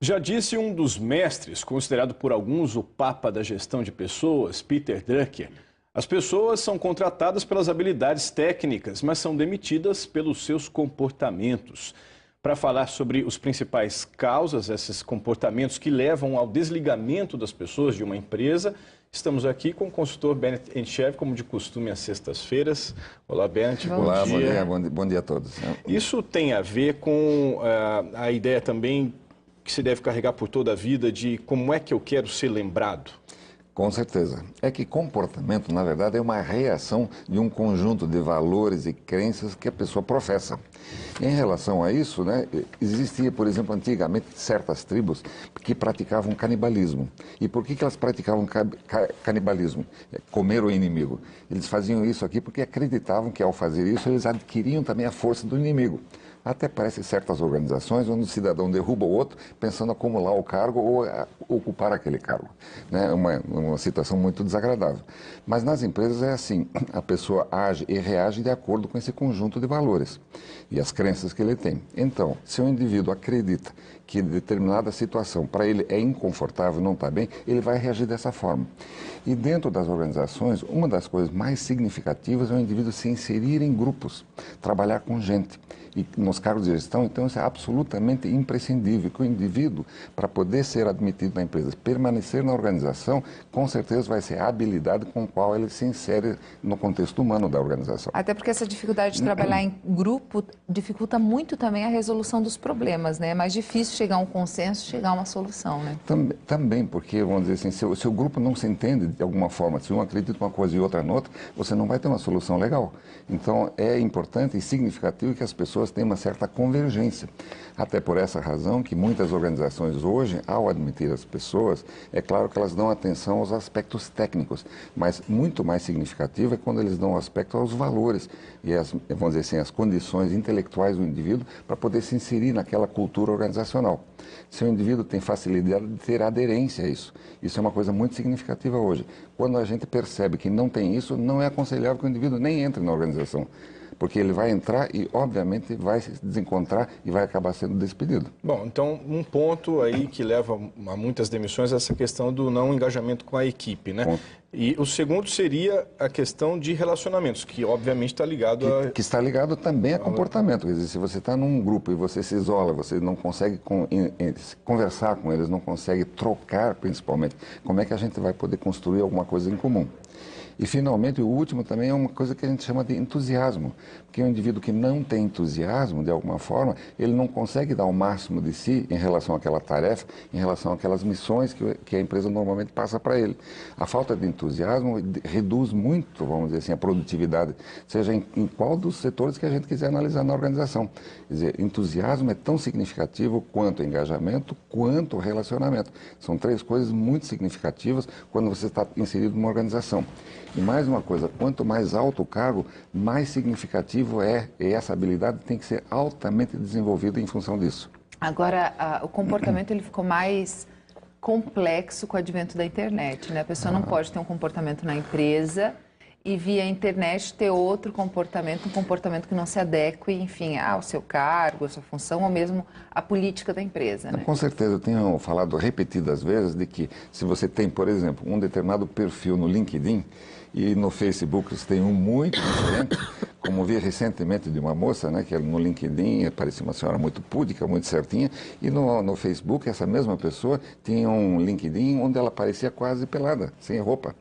Já disse um dos mestres, considerado por alguns o papa da gestão de pessoas, Peter Drucker, as pessoas são contratadas pelas habilidades técnicas, mas são demitidas pelos seus comportamentos. Para falar sobre os principais causas, esses comportamentos que levam ao desligamento das pessoas de uma empresa, estamos aqui com o consultor Bennett Entchev, como de costume, às sextas-feiras. Olá, Bennett, bom dia. Bom dia a todos. Isso tem a ver com a ideia também que se deve carregar por toda a vida de como é que eu quero ser lembrado? Com certeza. É que comportamento, na verdade, é uma reação de um conjunto de valores e crenças que a pessoa professa. Em relação a isso, existia, por exemplo, antigamente certas tribos que praticavam canibalismo. E por que elas praticavam canibalismo? Comer o inimigo. Eles faziam isso aqui porque acreditavam que, ao fazer isso, eles adquiriam também a força do inimigo. Até parece certas organizações onde o cidadão derruba o outro pensando em acumular o cargo ou ocupar aquele cargo. Uma situação muito desagradável. Mas nas empresas é assim, a pessoa age e reage de acordo com esse conjunto de valores e as crenças que ele tem. Então, se o indivíduo acredita que determinada situação para ele é inconfortável, não está bem, ele vai reagir dessa forma. E dentro das organizações, uma das coisas mais significativas é o indivíduo se inserir em grupos, trabalhar com gente. E nos cargos de gestão, então, isso é absolutamente imprescindível, que o indivíduo, para poder ser admitido na empresa, permanecer na organização, com certeza vai ser a habilidade com a qual ele se insere no contexto humano da organização. Até porque essa dificuldade de trabalhar em grupo dificulta muito também a resolução dos problemas, né? É mais difícil chegar a um consenso, chegar a uma solução, né? Também, porque, vamos dizer assim, se o grupo não se entende de alguma forma, se um acredita uma coisa e outra noutra, você não vai ter uma solução legal. Então, é importante e significativo que as pessoas tenham uma certa convergência. Até por essa razão que muitas organizações hoje, ao admitir as pessoas, é claro que elas dão atenção aos aspectos técnicos, mas muito mais significativo é quando eles dão aspecto aos valores e vamos dizer assim, as condições intelectuais do indivíduo para poder se inserir naquela cultura organizacional. Se o indivíduo tem facilidade de ter aderência a isso, isso é uma coisa muito significativa hoje. Quando a gente percebe que não tem isso, não é aconselhável que o indivíduo nem entre na organização. Porque ele vai entrar e, obviamente, vai se desencontrar e vai acabar sendo despedido. Bom, então, um ponto aí que leva a muitas demissões é essa questão do não engajamento com a equipe, né? E o segundo seria a questão de relacionamentos, que obviamente está ligado a... Que está ligado também a comportamento. Quer dizer, se você está num grupo e você se isola, você não consegue conversar com eles, não consegue trocar, principalmente, como é que a gente vai poder construir alguma coisa em comum? E, finalmente, o último também é uma coisa que a gente chama de entusiasmo. Porque um indivíduo que não tem entusiasmo, de alguma forma, ele não consegue dar o máximo de si em relação àquela tarefa, em relação àquelas missões que a empresa normalmente passa para ele. A falta de entusiasmo reduz muito, vamos dizer assim, a produtividade, seja em qual dos setores que a gente quiser analisar na organização. Quer dizer, entusiasmo é tão significativo quanto engajamento, quanto relacionamento. São três coisas muito significativas quando você está inserido numa organização. E mais uma coisa, quanto mais alto o cargo, mais significativo é, e essa habilidade tem que ser altamente desenvolvida em função disso. Agora, o comportamento ele ficou mais complexo com o advento da internet, né? A pessoa não pode ter um comportamento na empresa e via internet ter outro comportamento, um comportamento que não se adeque, enfim, ao seu cargo, à sua função ou mesmo à política da empresa, né? Com certeza, eu tenho falado repetidas vezes de que se você tem, por exemplo, um determinado perfil no LinkedIn e no Facebook você tem um muito diferente, como vi recentemente de uma moça, que no LinkedIn parecia uma senhora muito púdica, muito certinha, e no Facebook essa mesma pessoa tinha um LinkedIn onde ela parecia quase pelada, sem roupa.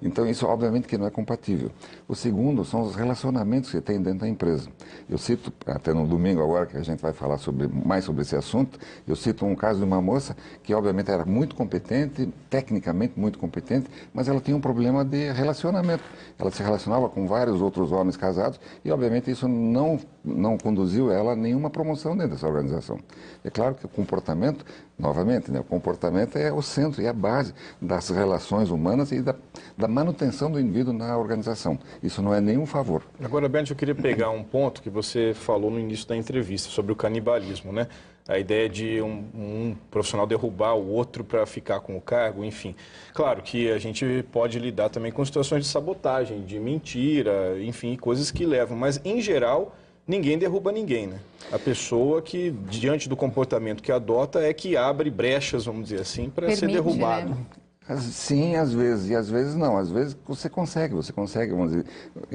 Então, isso obviamente que não é compatível. O segundo são os relacionamentos que tem dentro da empresa. Eu cito, até no domingo agora, que a gente vai falar mais sobre esse assunto, eu cito um caso de uma moça que obviamente era muito competente, tecnicamente muito competente, mas ela tinha um problema de relacionamento. Ela se relacionava com vários outros homens casados e obviamente isso não conduziu ela a nenhuma promoção dentro dessa organização. É claro que o comportamento, novamente, o comportamento é o centro e a base das relações humanas e da manutenção do indivíduo na organização. Isso não é nenhum favor. Agora, Bennett, eu queria pegar um ponto que você falou no início da entrevista, sobre o canibalismo, né? A ideia de um profissional derrubar o outro para ficar com o cargo, enfim. Claro que a gente pode lidar também com situações de sabotagem, de mentira, enfim, coisas que levam. Mas, em geral, ninguém derruba ninguém, né? A pessoa que, diante do comportamento que adota, é que abre brechas, vamos dizer assim, para ser derrubado. Né? Sim, às vezes, e às vezes não. Às vezes você consegue, vamos dizer,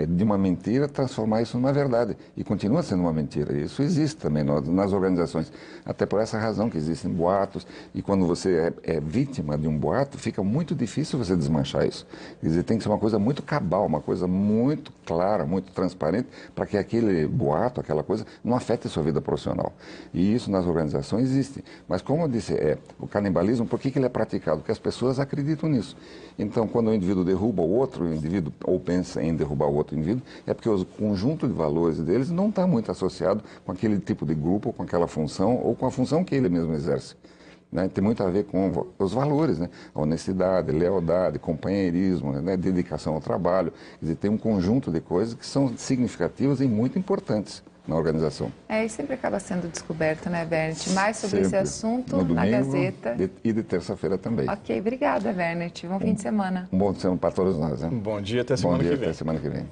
de uma mentira transformar isso numa verdade. E continua sendo uma mentira. Isso existe também nas organizações. Até por essa razão que existem boatos. E quando você é vítima de um boato, fica muito difícil você desmanchar isso. Quer dizer, tem que ser uma coisa muito cabal, uma coisa muito clara, muito transparente, para que aquele boato, aquela coisa, não afete a sua vida profissional. E isso nas organizações existe. Mas como eu disse, o canibalismo, por que ele é praticado? Porque as pessoas acreditam nisso. Então, quando o indivíduo derruba o outro, o indivíduo ou pensa em derrubar o outro indivíduo, é porque o conjunto de valores deles não está muito associado com aquele tipo de grupo, com aquela função ou com a função que ele mesmo exerce. Né? Tem muito a ver com os valores, né? A honestidade, lealdade, companheirismo, né? Dedicação ao trabalho. Quer dizer, tem um conjunto de coisas que são significativas e muito importantes na organização. E sempre acaba sendo descoberto, né, Wernet? Mais sobre esse assunto no domingo, na Gazeta. E de terça-feira também. Ok, obrigada, Wernet. Bom fim de semana. Um bom fim de semana para todos nós. Né? Bom dia, até semana que vem. Até semana que vem.